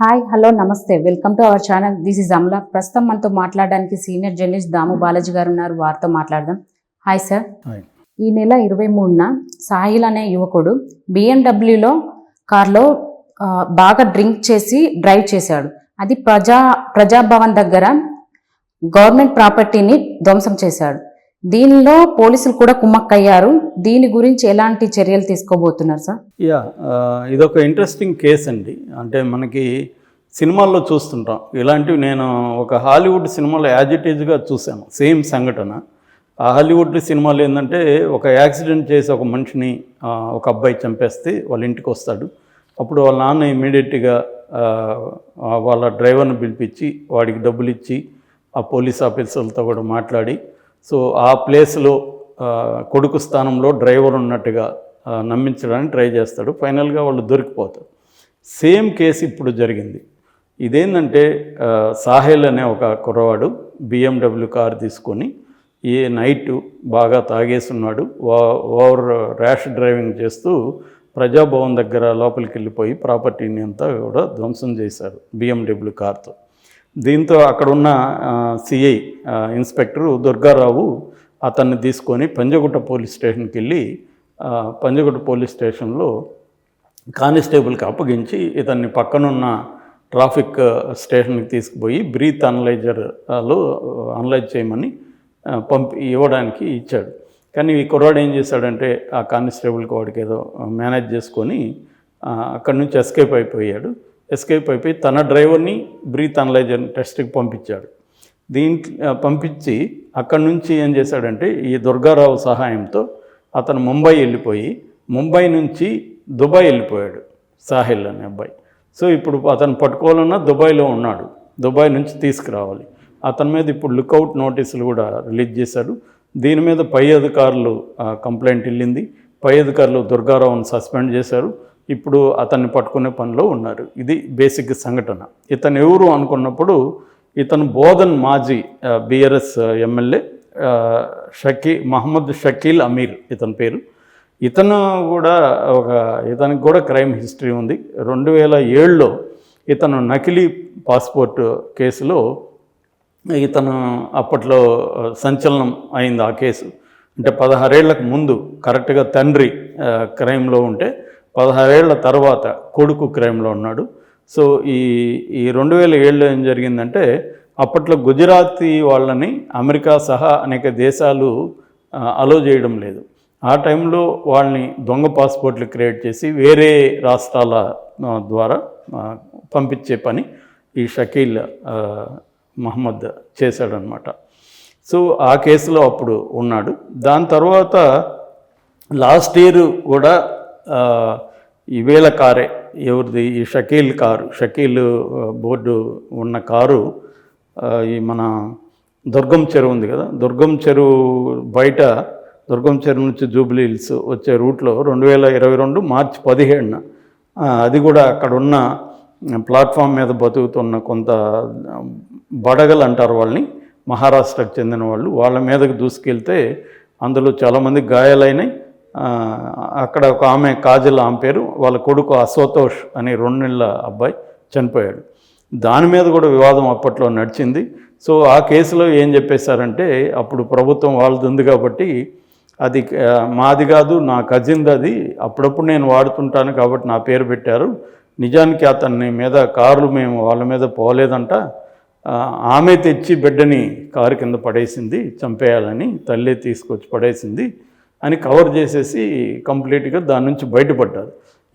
Hi hello నమస్తే welcome to our channel. This is Amala. ప్రస్తుతం మనతో మాట్లాడడానికి సీనియర్ జర్నలిస్ట్ దాము బాలాజీ గారు ఉన్నారు. వారితో మాట్లాడదాం. Hi sir. ఈ నెల 23న సాహిల్ అనే యువకుడు BMW కార్లో బాగా డ్రింక్ చేసి డ్రైవ్ చేశాడు. అది ప్రజాభవన్ దగ్గర గవర్నమెంట్ ప్రాపర్టీని ధ్వంసం చేశాడు. దీనిలో పోలీసులు కూడా కుమ్మక్కయ్యారు. దీని గురించి ఎలాంటి చర్యలు తీసుకోబోతున్నారు సార్? ఇదొక ఇంట్రెస్టింగ్ కేస్ అండి. అంటే మనకి సినిమాల్లో చూస్తుంటాం ఇలాంటివి. నేను ఒక హాలీవుడ్ సినిమాలో యాజిటేజ్గా చూశాను సేమ్ సంఘటన. ఆ హాలీవుడ్ సినిమాలో ఏంటంటే ఒక యాక్సిడెంట్ చేసి ఒక మనిషిని ఒక అబ్బాయి చంపేస్తే వాళ్ళ ఇంటికి వస్తాడు. అప్పుడు వాళ్ళ నాన్న ఇమీడియట్గా వాళ్ళ డ్రైవర్ని పిలిపించి వాడికి డబ్బులు ఇచ్చి ఆ పోలీస్ ఆఫీసర్లతో కూడా మాట్లాడి సో ఆ ప్లేస్లో కొడుకు స్థానంలో డ్రైవర్ ఉన్నట్టుగా నమ్మించడానికి ట్రై చేస్తాడు. ఫైనల్గా వాళ్ళు దొరికిపోతారు. సేమ్ కేసు ఇప్పుడు జరిగింది. ఇదేంటంటే సాహిల్ అనే ఒక కుర్రవాడు BMW కార్ తీసుకొని నైట్ బాగా తాగేస్తున్నాడు. ఓవర్ ర్యాష్ డ్రైవింగ్ చేస్తూ ప్రజాభవన్ దగ్గర లోపలికి వెళ్ళిపోయి ప్రాపర్టీని అంతా కూడా ధ్వంసం చేశారు BMW కార్తో. దీంతో అక్కడున్న సిఐ ఇన్స్పెక్టరు దుర్గారావు అతన్ని తీసుకొని పంజగుట్ట పోలీస్ స్టేషన్కి వెళ్ళి పంజగుట్ట పోలీస్ స్టేషన్లో కానిస్టేబుల్కి అప్పగించి ఇతన్ని పక్కనున్న ట్రాఫిక్ స్టేషన్కి తీసుకుపోయి బ్రీత్ అనలైజర్లో అనలైజ్ చేయమని ఇవ్వడానికి ఇచ్చాడు. కానీ ఈ కుర్రాడు ఏం చేశాడంటే ఆ కానిస్టేబుల్కి వాడికి ఏదో మేనేజ్ చేసుకొని అక్కడి నుంచి ఎస్కేప్ అయిపోయి తన డ్రైవర్ని బ్రీత్ అనలైజర్ టెస్ట్కి పంపించాడు. పంపించి అక్కడి నుంచి ఏం చేశాడంటే ఈ దుర్గారావు సహాయంతో అతను ముంబై నుంచి దుబాయ్ వెళ్ళిపోయాడు సాహిల్ అనే అబ్బాయి. సో ఇప్పుడు అతను పట్టుకోవాలన్నా దుబాయ్లో ఉన్నాడు. దుబాయ్ నుంచి తీసుకురావాలి. అతని మీద ఇప్పుడు లుకౌట్ నోటీసులు కూడా రిలీజ్ చేశారు. దీని మీద పై అధికారులు కంప్లైంట్ వెళ్ళింది. పై అధికారులు దుర్గారావును సస్పెండ్ చేశారు. ఇప్పుడు అతన్ని పట్టుకునే పనిలో ఉన్నారు. ఇది బేసిక్ సంఘటన. ఇతను ఎవరు అనుకున్నప్పుడు ఇతను బోధన్ మాజీ BRS ఎమ్మెల్యే మహమ్మద్ షకీల్ అమీర్ ఇతని పేరు. ఇతనికి కూడా క్రైమ్ హిస్టరీ ఉంది. 2007లో ఇతను నకిలీ పాస్పోర్ట్ కేసులో ఇతను అప్పట్లో సంచలనం అయింది ఆ కేసు. అంటే 16 ఏళ్లకు ముందు కరెక్ట్గా తండ్రి క్రైమ్లో ఉంటే 16 ఏళ్ల తర్వాత కొడుకు క్రైమ్లో ఉన్నాడు. సో ఈ 2007లో ఏం జరిగిందంటే అప్పట్లో గుజరాతీ వాళ్ళని అమెరికా సహా అనేక దేశాలు అలో చేయడం లేదు. ఆ టైంలో వాళ్ళని దొంగ పాస్పోర్ట్లు క్రియేట్ చేసి వేరే రాష్ట్రాల ద్వారా పంపించే పని ఈ షకీల్ మహమ్మద్ చేశాడనమాట. సో ఆ కేసులో అప్పుడు ఉన్నాడు. దాని తర్వాత లాస్ట్ ఇయర్ కూడా ఈవేళ కారే ఎవరిది ఈ షకీల్ బోర్డు ఉన్న కారు ఈ మన దుర్గం చెరువు ఉంది కదా, దుర్గం చెరువు బయట దుర్గం చెరువు నుంచి జూబ్లీ హిల్స్ వచ్చే రూట్లో 2022 మార్చి 17న అది కూడా అక్కడ ఉన్న ప్లాట్ఫామ్ మీద బతుకుతున్న కొంత బడగలు అంటారు వాళ్ళని, మహారాష్ట్రకు చెందిన వాళ్ళు, వాళ్ళ మీదకి దూసుకెళ్తే అందులో చాలామంది గాయాలైనాయి. అక్కడ ఒక ఆమె కాజల్ ఆమె పేరు, వాళ్ళ కొడుకు అశోతోష్ అనే 2 నెలల అబ్బాయి చనిపోయాడు. దాని మీద కూడా వివాదం అప్పట్లో నడిచింది. సో ఆ కేసులో ఏం చెప్పేశారంటే అప్పుడు ప్రభుత్వం వాళ్ళది ఉంది కాబట్టి అది మాది కాదు, నా కజిన్ది, అది అప్పుడప్పుడు నేను వాడుతుంటాను కాబట్టి నా పేరు పెట్టారు. నిజానికి అతన్ని మీద కారులు మేము వాళ్ళ మీద పోలేదంట, ఆమె తెచ్చి బిడ్డని కారు కింద పడేసింది, చంపేయాలని తల్లి తీసుకొచ్చి పడేసింది అని కవర్ చేసేసి కంప్లీట్గా దాని నుంచి బయటపడ్డారు.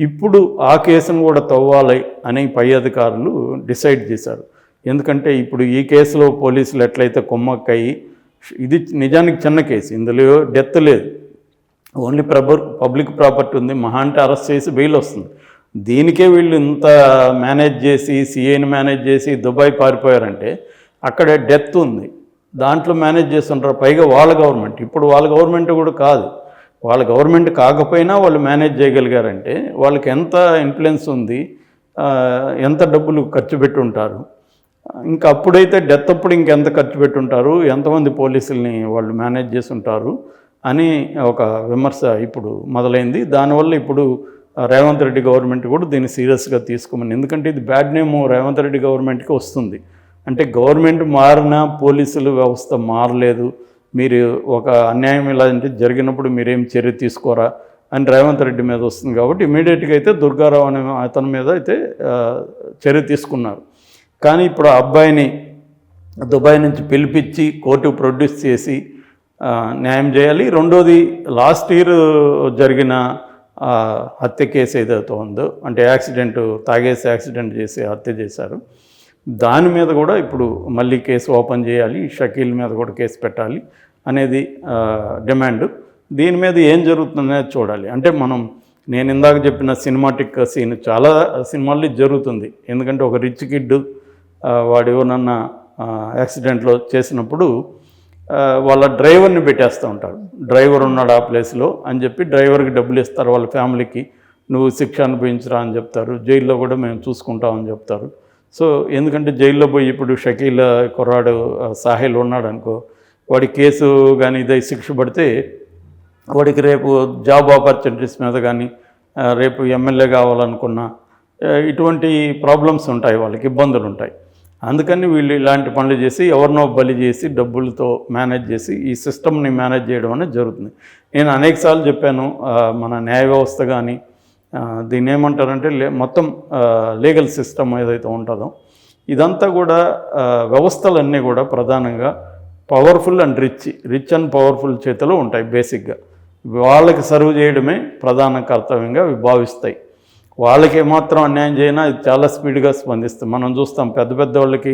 ఇప్పుడు ఆ కేసును కూడా తవ్వాలి అని పై అధికారులు డిసైడ్ చేశారు. ఎందుకంటే ఇప్పుడు ఈ కేసులో పోలీసులు ఎట్లయితే కొమ్మక్కయి, ఇది నిజానికి చిన్న కేసు, ఇందులో డెత్ లేదు, ఓన్లీ పబ్లిక్ ప్రాపర్టీ ఉంది, మహా అంటే అరెస్ట్ చేసి బెయిల్ వస్తుంది. దీనికే వీళ్ళు ఇంత మేనేజ్ చేసి సిఐని మేనేజ్ చేసి దుబాయ్ పారిపోయారంటే అక్కడ డెత్ ఉంది, దాంట్లో మేనేజ్ చేస్తుంటారు. పైగా వాళ్ళ గవర్నమెంట్, ఇప్పుడు వాళ్ళ గవర్నమెంట్ కూడా కాదు, వాళ్ళ గవర్నమెంట్ కాకపోయినా వాళ్ళు మేనేజ్ చేయగలిగారంటే వాళ్ళకి ఎంత ఇన్ఫ్లుయెన్స్ ఉంది, ఎంత డబ్బులు ఖర్చు పెట్టుంటారు. ఇంకా అప్పుడైతే డెత్ అప్పుడు ఇంకెంత ఖర్చు పెట్టుంటారు, ఎంతమంది పోలీసుల్ని వాళ్ళు మేనేజ్ చేస్తుంటారు అని ఒక విమర్శ ఇప్పుడు మొదలైంది. దానివల్ల ఇప్పుడు రేవంత్ రెడ్డి గవర్నమెంట్ కూడా దీన్ని సీరియస్గా తీసుకోమని. ఎందుకంటే ఇది బ్యాడ్ నేమ్ రేవంత్ రెడ్డి గవర్నమెంట్కి వస్తుంది. అంటే గవర్నమెంట్ మారినా పోలీసుల వ్యవస్థ మారలేదు, మీరు ఒక అన్యాయం ఇలాంటి జరిగినప్పుడు మీరేం చర్య తీసుకోరా అని రేవంత్ రెడ్డి మీద వస్తుంది. కాబట్టి ఇమీడియట్గా అయితే దుర్గారావు అనే అతని మీద అయితే చర్య తీసుకున్నారు. కానీ ఇప్పుడు ఆ అబ్బాయిని దుబాయ్ నుంచి పిలిపించి కోర్టుకు ప్రొడ్యూస్ చేసి న్యాయం చేయాలి. రెండోది లాస్ట్ ఇయర్ జరిగిన హత్య కేసు ఏదైతే ఉందో, అంటే యాక్సిడెంట్ తాగేసి యాక్సిడెంట్ చేసి హత్య చేశారు, దాని మీద కూడా ఇప్పుడు మళ్ళీ కేసు ఓపెన్ చేయాలి, షకీల్ మీద కూడా కేసు పెట్టాలి అనేది డిమాండ్. దీని మీద ఏం జరుగుతుందనేది చూడాలి. అంటే నేను ఇందాక చెప్పిన సినిమాటిక్ సీన్ చాలా సినిమాల్లో జరుగుతుంది. ఎందుకంటే ఒక రిచ్ కిడ్ వాడు ఎవరన్నా యాక్సిడెంట్లో చేసినప్పుడు వాళ్ళ డ్రైవర్ని పెట్టేస్తూ ఉంటారు. డ్రైవర్ ఉన్నాడు ఆ ప్లేస్లో అని చెప్పి డ్రైవర్కి డబ్బులు ఇస్తారు, వాళ్ళ ఫ్యామిలీకి నువ్వు శిక్ష అనుభవించరా అని చెప్తారు. జైల్లో కూడా మేము చూసుకుంటామని చెప్తారు. సో ఎందుకంటే జైల్లో పోయి ఇప్పుడు షకీల్ కుర్రాడు సాహిల్ ఉన్నాడు అనుకో, వాడి కేసు కానీ ఇదే శిక్ష పడితే వాడికి రేపు జాబ్ ఆపర్చునిటీస్ మీద కానీ రేపు ఎమ్మెల్యే కావాలనుకున్నా ఇటువంటి ప్రాబ్లమ్స్ ఉంటాయి, వాళ్ళకి ఇబ్బందులు ఉంటాయి. అందుకని వీళ్ళు ఇలాంటి పనులు చేసి ఎవరినో బలి చేసి డబ్బులతో మేనేజ్ చేసి ఈ సిస్టమ్ని మేనేజ్ చేయడం అనేది జరుగుతుంది. నేను అనేకసార్లు చెప్పాను, మన న్యాయ వ్యవస్థ కానీ దీన్ని ఏమంటారంటే మొత్తం లీగల్ సిస్టమ్ ఏదైతే ఉంటుందో ఇదంతా కూడా వ్యవస్థలన్నీ కూడా ప్రధానంగా powerful and rich and powerful చేతిలో ఉంటాయి. బేసిక్గా వాళ్ళకి సర్వ్ చేయడమే ప్రధాన కర్తవ్యంగా భావిస్తాయి. వాళ్ళకి ఏమాత్రం అన్యాయం చేసినా ఇది చాలా స్పీడ్గా స్పందిస్తాం. మనం చూస్తాం పెద్ద పెద్ద వాళ్ళకి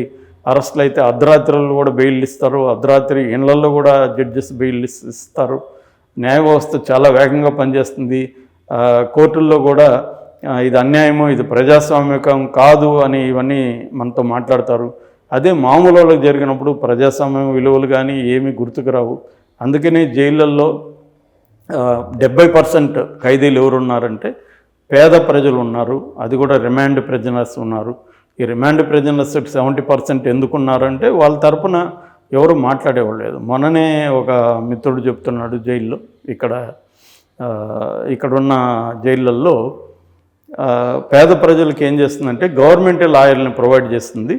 అరెస్టులు అయితే అర్ధరాత్రులు కూడా బెయిల్ ఇస్తారు, అర్ధరాత్రి ఇళ్లలో కూడా జడ్జెస్ బెయిల్ ఇస్తారు. న్యాయ వ్యవస్థ చాలా వేగంగా పనిచేస్తుంది. కోర్టుల్లో కూడా ఇది అన్యాయమో ఇది ప్రజాస్వామ్యకం కాదు అని ఇవన్నీ మనతో మాట్లాడతారు. అదే మామూలు వాళ్ళకి జరిగినప్పుడు ప్రజాస్వామ్యం విలువలు కానీ ఏమీ గుర్తుకు రావు. అందుకనే జైళ్ళల్లో 70% ఖైదీలు ఎవరున్నారంటే పేద ప్రజలు ఉన్నారు, అది కూడా రిమాండ్ ప్రిజనర్స్ ఉన్నారు. ఈ రిమాండ్ ప్రిజనర్స్ 70% ఎందుకున్నారంటే వాళ్ళ తరపున ఎవరు మాట్లాడేవాళ్ళు లేదు. మొన్ననే ఒక మిత్రుడు చెప్తున్నాడు, జైల్లో ఇక్కడున్న జైళ్ళల్లో పేద ప్రజలకు ఏం చేస్తుందంటే గవర్నమెంట్ లాయర్ని ప్రొవైడ్ చేస్తుంది,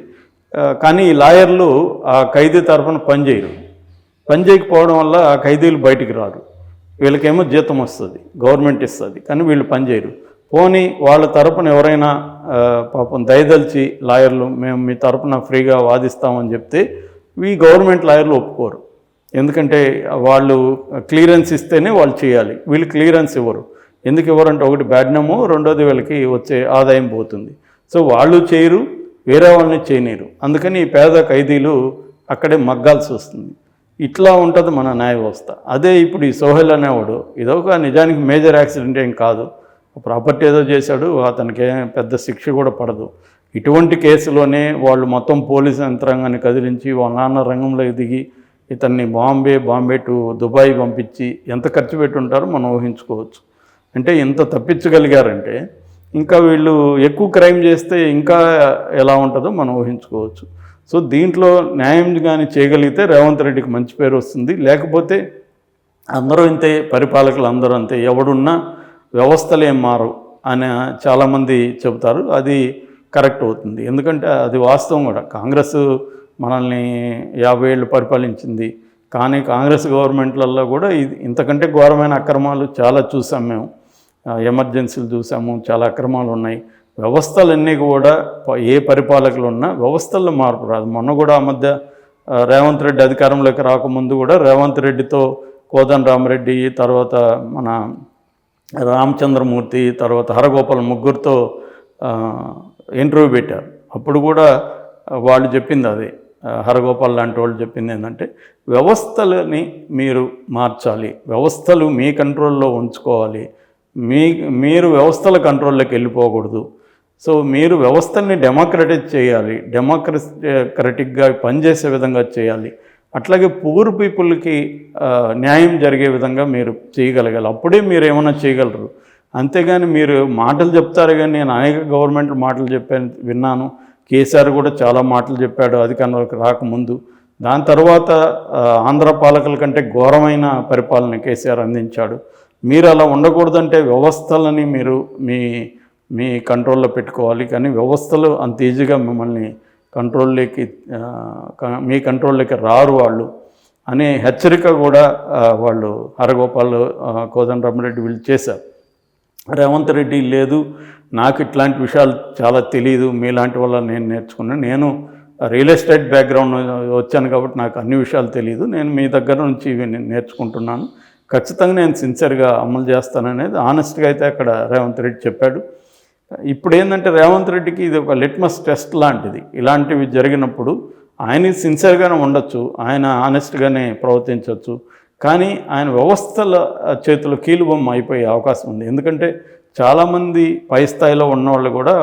కానీ ఈ లాయర్లు ఆ ఖైదీ తరఫున పనిచేయకపోవడం వల్ల ఆ ఖైదీలు బయటికి రారు. వీళ్ళకేమో జీతం వస్తుంది, గవర్నమెంట్ ఇస్తుంది, కానీ వీళ్ళు పనిచేయరు. పోనీ వాళ్ళ తరపున ఎవరైనా పాపం దయదలిచి లాయర్లు మేము మీ తరపున ఫ్రీగా వాదిస్తామని చెప్తే ఈ గవర్నమెంట్ లాయర్లు ఒప్పుకోరు. ఎందుకంటే వాళ్ళు క్లియరెన్స్ ఇస్తేనే వాళ్ళు చేయాలి, వీళ్ళు క్లియరెన్స్ ఇవ్వరు. ఎందుకు ఇవ్వరంటే ఒకటి బ్యాడ్ నేమో, రెండోది వీళ్ళకి వచ్చే ఆదాయం పోతుంది. సో వాళ్ళు చేయరు, వేరే వాళ్ళని చేయనీరు. అందుకని ఈ పేద ఖైదీలు అక్కడే మగ్గాల్సి వస్తుంది. ఇట్లా ఉంటుంది మన న్యాయ వ్యవస్థ. అదే ఇప్పుడు ఈ సోహెల్ అనేవాడు ఇదొక నిజానికి మేజర్ యాక్సిడెంట్ ఏం కాదు, ప్రాపర్టీ ఏదో చేశాడు, అతనికి పెద్ద శిక్ష కూడా పడదు. ఇటువంటి కేసులోనే వాళ్ళు మొత్తం పోలీసు యంత్రాంగాన్ని కదిలించి వాళ్ళ నాన్న రంగంలో దిగి ఇతన్ని బాంబే టు దుబాయ్ పంపించి ఎంత ఖర్చు పెట్టుంటారో మనం ఊహించుకోవచ్చు. అంటే ఎంత తప్పించగలిగారంటే ఇంకా వీళ్ళు ఎక్కువ క్రైమ్ చేస్తే ఇంకా ఎలా ఉంటుందో మనం ఊహించుకోవచ్చు. సో దీంట్లో న్యాయం కానీ చేయగలిగితే రేవంత్ రెడ్డికి మంచి పేరు వస్తుంది. లేకపోతే అందరూ అంతే, పరిపాలకులు అందరూ అంతే, ఎవడున్నా వ్యవస్థలు ఏం మారవు అని చాలామంది చెబుతారు. అది కరెక్ట్ అవుతుంది, ఎందుకంటే అది వాస్తవం కూడా. కాంగ్రెస్ మనల్ని 50 ఏళ్ళు పరిపాలించింది, కానీ కాంగ్రెస్ గవర్నమెంట్లలో కూడా ఇంతకంటే ఘోరమైన అక్రమాలు చాలా చూసాం మేము. ఎమర్జెన్సీలు చూసాము, చాలా అక్రమాలు ఉన్నాయి. వ్యవస్థలన్నీ కూడా ఏ పరిపాలకులు ఉన్నా వ్యవస్థల్లో మార్పు రాదు. మొన్న కూడా ఆ మధ్య రేవంత్ రెడ్డి అధికారంలోకి రాకముందు కూడా రేవంత్ రెడ్డితో కోదండరామరెడ్డి, తర్వాత మన రామచంద్రమూర్తి, తర్వాత హరగోపాల్ ముగ్గురితో ఇంటర్వ్యూ పెట్టారు. అప్పుడు కూడా వాళ్ళు చెప్పింది అదే, హరగోపాల్ లాంటి వాళ్ళు చెప్పింది ఏంటంటే వ్యవస్థలని మీరు మార్చాలి, వ్యవస్థలు మీ కంట్రోల్లో ఉంచుకోవాలి, మీరు వ్యవస్థల కంట్రోల్లోకి వెళ్ళిపోకూడదు. సో మీరు వ్యవస్థల్ని డెమోక్రటైజ్ చేయాలి, డెమోక్రటిక్గా పనిచేసే విధంగా చేయాలి. అట్లాగే పూర్ పీపుల్కి న్యాయం జరిగే విధంగా మీరు చేయగలగాలి, అప్పుడే మీరు ఏమైనా చేయగలరు. అంతేగాని మీరు మాటలు చెప్తారు, కానీ నేను అనేక గవర్నమెంట్ మాటలు విన్నాను. కేసీఆర్ కూడా చాలా మాటలు చెప్పాడు అధికారంలోకి రాకముందు. దాని తర్వాత ఆంధ్ర పాలకుల కంటే ఘోరమైన పరిపాలన కేసీఆర్ అందించాడు. మీరు అలా ఉండకూడదంటే వ్యవస్థలని మీరు మీ మీ కంట్రోల్లో పెట్టుకోవాలి. కానీ వ్యవస్థలు అంత ఈజీగా మిమ్మల్ని కంట్రోల్లోకి మీ కంట్రోల్లోకి రారు వాళ్ళు అనే హెచ్చరిక కూడా వాళ్ళు హరగోపాల్, కోదండరామిరెడ్డి వీళ్ళు చేశారు. రేవంత్ రెడ్డి లేదు, నాకు ఇట్లాంటి విషయాలు చాలా తెలియదు, మీలాంటి వల్ల నేను నేర్చుకున్నాను, నేను రియల్ ఎస్టేట్ బ్యాక్గ్రౌండ్ వచ్చాను కాబట్టి నాకు అన్ని విషయాలు తెలియదు, నేను మీ దగ్గర నుంచి ఇవి నేను నేర్చుకుంటున్నాను, ఖచ్చితంగా నేను సిన్సియర్గా అమలు చేస్తాననేది ఆనెస్ట్గా అయితే అక్కడ రేవంత్ రెడ్డి చెప్పాడు. ఇప్పుడు ఏంటంటే రేవంత్ రెడ్డికి ఇది ఒక లిట్మస్ టెస్ట్ లాంటిది. ఇలాంటివి జరిగినప్పుడు ఆయన సిన్సియర్గానే ఉండొచ్చు, ఆయన ఆనెస్ట్గానే ప్రవర్తించవచ్చు, కానీ ఆయన వ్యవస్థల చేతిలో కీలుబొమ్మ అయిపోయే అవకాశం ఉంది. ఎందుకంటే చాలామంది పై స్థాయిలో ఉన్నవాళ్ళు కూడా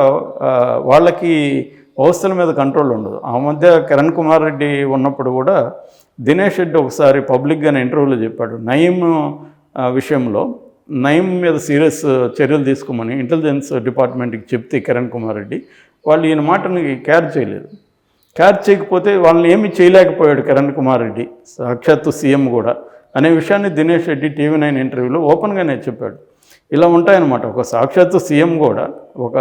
వాళ్ళకి వ్యవస్థల మీద కంట్రోల్ ఉండదు. ఆ మధ్య కిరణ్ కుమార్ రెడ్డి ఉన్నప్పుడు కూడా దినేష్ రెడ్డి ఒకసారి పబ్లిక్గానే ఇంటర్వ్యూలో చెప్పాడు, నయీం విషయంలో నయీం మీద సీరియస్ చర్యలు తీసుకోమని ఇంటెలిజెన్స్ డిపార్ట్మెంట్కి చెప్తే కిరణ్ కుమార్ రెడ్డి వాళ్ళు ఈయన మాటని క్యార్ చేయలేదు. క్యార్ చేయకపోతే వాళ్ళని ఏమీ చేయలేకపోయాడు కిరణ్ కుమార్ రెడ్డి, సాక్షాత్తు సీఎం కూడా అనే విషయాన్ని దినేష్ రెడ్డి TV9 ఇంటర్వ్యూలో ఓపెన్గానే చెప్పాడు. ఇలా ఉంటాయన్నమాట. ఒక సాక్షాత్తు సీఎం కూడా ఒక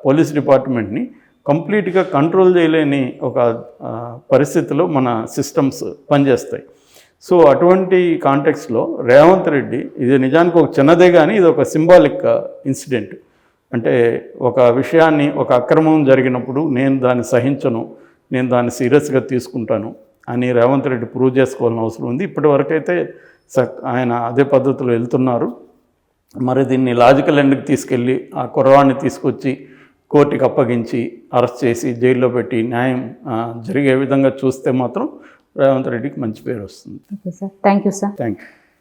పోలీస్ డిపార్ట్మెంట్ని కంప్లీట్గా కంట్రోల్ చేయలేని ఒక పరిస్థితిలో మన సిస్టమ్స్ పనిచేస్తాయి. సో అటువంటి కాంటెక్స్లో రేవంత్ రెడ్డి ఇది నిజానికి ఒక చిన్నదే కానీ ఇది ఒక సింబాలిక్ ఇన్సిడెంట్. అంటే ఒక విషయాన్ని, ఒక అక్రమం జరిగినప్పుడు నేను దాన్ని సహించను, నేను దాన్ని సీరియస్గా తీసుకుంటాను అని రేవంత్ రెడ్డి ప్రూవ్ చేసుకోవాల్సిన అవసరం ఉంది. ఇప్పటి వరకైతే ఆయన అదే పద్ధతిలో వెళ్తున్నారు. మరి దీన్ని లాజికల్ ఎండ్కి తీసుకెళ్ళి ఆ కుర్రవాడిని తీసుకొచ్చి కోర్టుకి అప్పగించి అరెస్ట్ చేసి జైల్లో పెట్టి న్యాయం జరిగే విధంగా చూస్తే మాత్రం రేవంత్ రెడ్డికి మంచి పేరు వస్తుంది. Okay sir, thank you sir. Thank you.